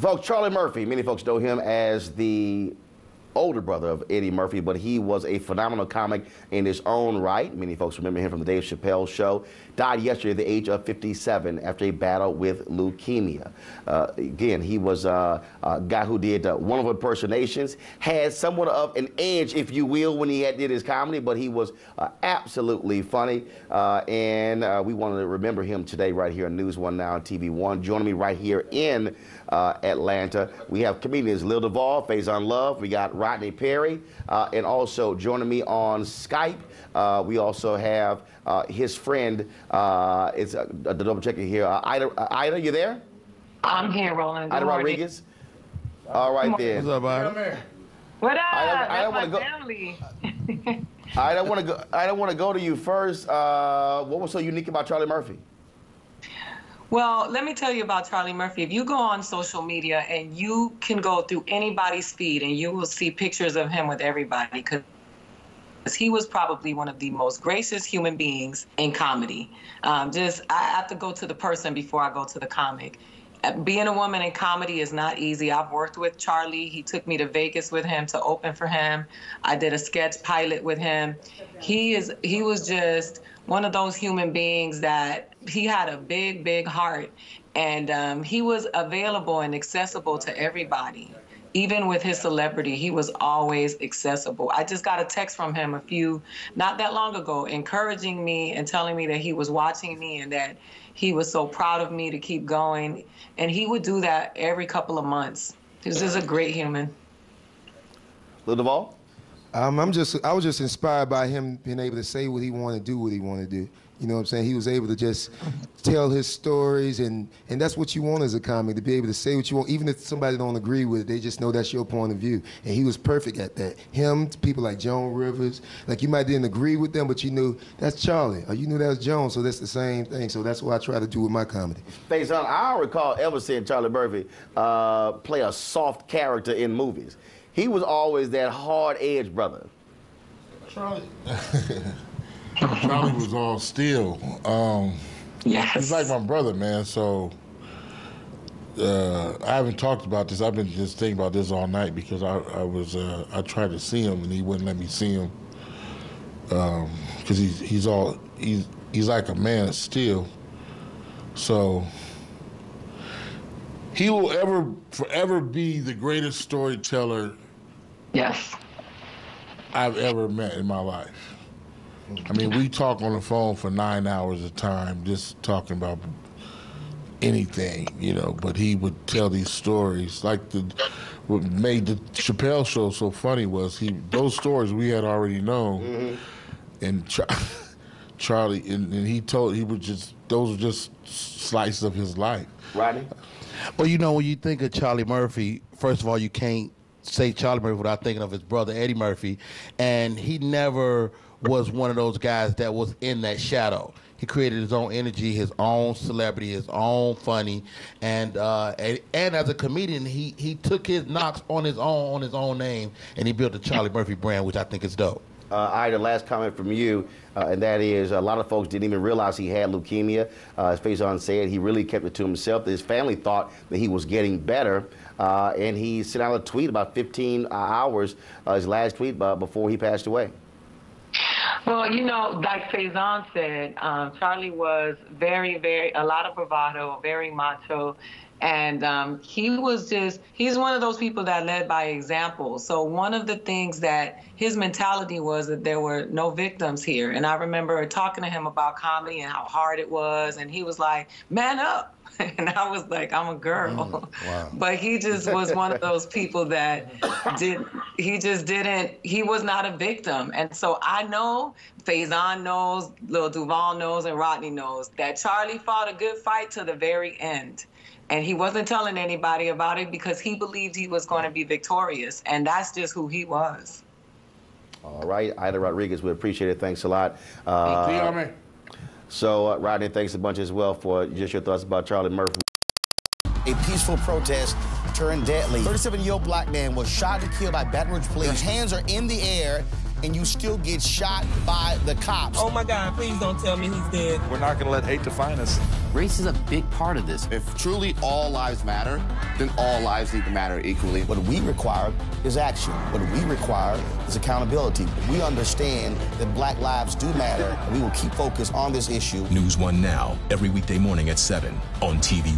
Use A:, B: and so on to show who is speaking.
A: Folks, Charlie Murphy, many folks know him as the older brother of Eddie Murphy, but he was a phenomenal comic in his own right. Many folks remember him from the Dave Chappelle Show. Died yesterday at the age of 57 after a battle with leukemia. Again, he was a guy who did wonderful impersonations, had somewhat of an edge, if you will, when he did his comedy, but he was absolutely funny. And we wanted to remember him today right here on NewsOne Now on TV1. Joining me right here in Atlanta, we have comedians Lil Duval, Faizon Love, we got Rodney Perry, and also joining me on Skype, we also have his friend, it's the double checking here, Aida, you there?
B: I'm here, Roland.
A: Aida Rodriguez? All right then.
C: What's up, Aida?
B: What up?
A: I don't
B: That's
A: want
B: my family.
A: I don't want to go to you first. What was so unique about Charlie Murphy?
B: Well, let me tell you about Charlie Murphy. If you go on social media and you can go through anybody's feed and you will see pictures of him with everybody, because he was probably one of the most gracious human beings in comedy. I have to go to the person before I go to the comic. Being a woman in comedy is not easy. I've worked with Charlie. He took me to Vegas with him to open for him. I did a sketch pilot with him. He was just one of those human beings that he had a big, big heart. And he was available and accessible to everybody. Even with his celebrity, he was always accessible. I just got a text from him not that long ago, encouraging me and telling me that he was watching me and that he was so proud of me to keep going. And he would do that every couple of months. He was just a great human.
A: Lil Duval?
C: I was just inspired by him being able to say what he wanted to do, what he wanted to do. You know what I'm saying? He was able to just tell his stories, and that's what you want as a comic, to be able to say what you want, even if somebody don't agree with it, they just know that's your point of view. And he was perfect at that. Him, people like Joan Rivers, like you might didn't agree with them, but you knew that's Charlie, or you knew that was Joan, so that's the same thing. So that's what I try to do with my comedy.
A: Faizon, I don't recall ever seeing Charlie Murphy play a soft character in movies. He was always that hard-edged brother.
D: Charlie was all steel.
B: Yes.
D: He's like my brother, man, so I haven't talked about this. I've been just thinking about this all night because I tried to see him and he wouldn't let me see him because he's like a man of steel. So he will forever be the greatest storyteller
B: Yes.
D: I've ever met in my life. I mean, we talk on the phone for 9 hours at a time, just talking about anything, you know, but he would tell these stories. Like what made the Chappelle Show so funny was those stories we had already known. Mm-hmm. And Charlie, and those were just slices of his life.
A: Rodney?
E: Well, you know, when you think of Charlie Murphy, first of all, you can't say Charlie Murphy without thinking of his brother, Eddie Murphy. And he never was one of those guys that was in that shadow. He created his own energy, his own celebrity, his own funny. And as a comedian, he took his knocks on his own name, and he built the Charlie Murphy brand, which I think is dope.
A: Ida, last comment from you, and that is a lot of folks didn't even realize he had leukemia. As Faizon said, he really kept it to himself. His family thought that he was getting better, and he sent out a tweet about 15 hours, his last tweet before he passed away.
B: Well, you know, like Faizon said, Charlie was a lot of bravado, very macho. And he's one of those people that led by example. So one of the things that his mentality was that there were no victims here. And I remember talking to him about comedy and how hard it was. And he was like, man up. And I was like, I'm a girl. Wow. But he just was one of those people that he was not a victim. And so I know, Faizon knows, Lil Duval knows, and Rodney knows that Charlie fought a good fight to the very end. And he wasn't telling anybody about it because he believed he was going to be victorious. And that's just who he was.
A: All right, Aida Rodriguez, we appreciate it. Thanks a lot. So, Rodney, thanks a bunch as well for just your thoughts about Charlie Murphy. A peaceful protest turned deadly. 37-year-old black man was shot and killed by Baton Rouge police. His hands are in the air
F: and you still get shot by the cops.
G: Oh my God, please don't tell me he's dead.
H: We're not going to let hate define us.
I: Race is a big part of this.
J: If truly all lives matter, then all lives need to matter equally.
F: What we require is action. What we require is accountability. We understand that black lives do matter, and we will keep focused on this issue.
K: NewsOne Now, every weekday morning at 7 on TV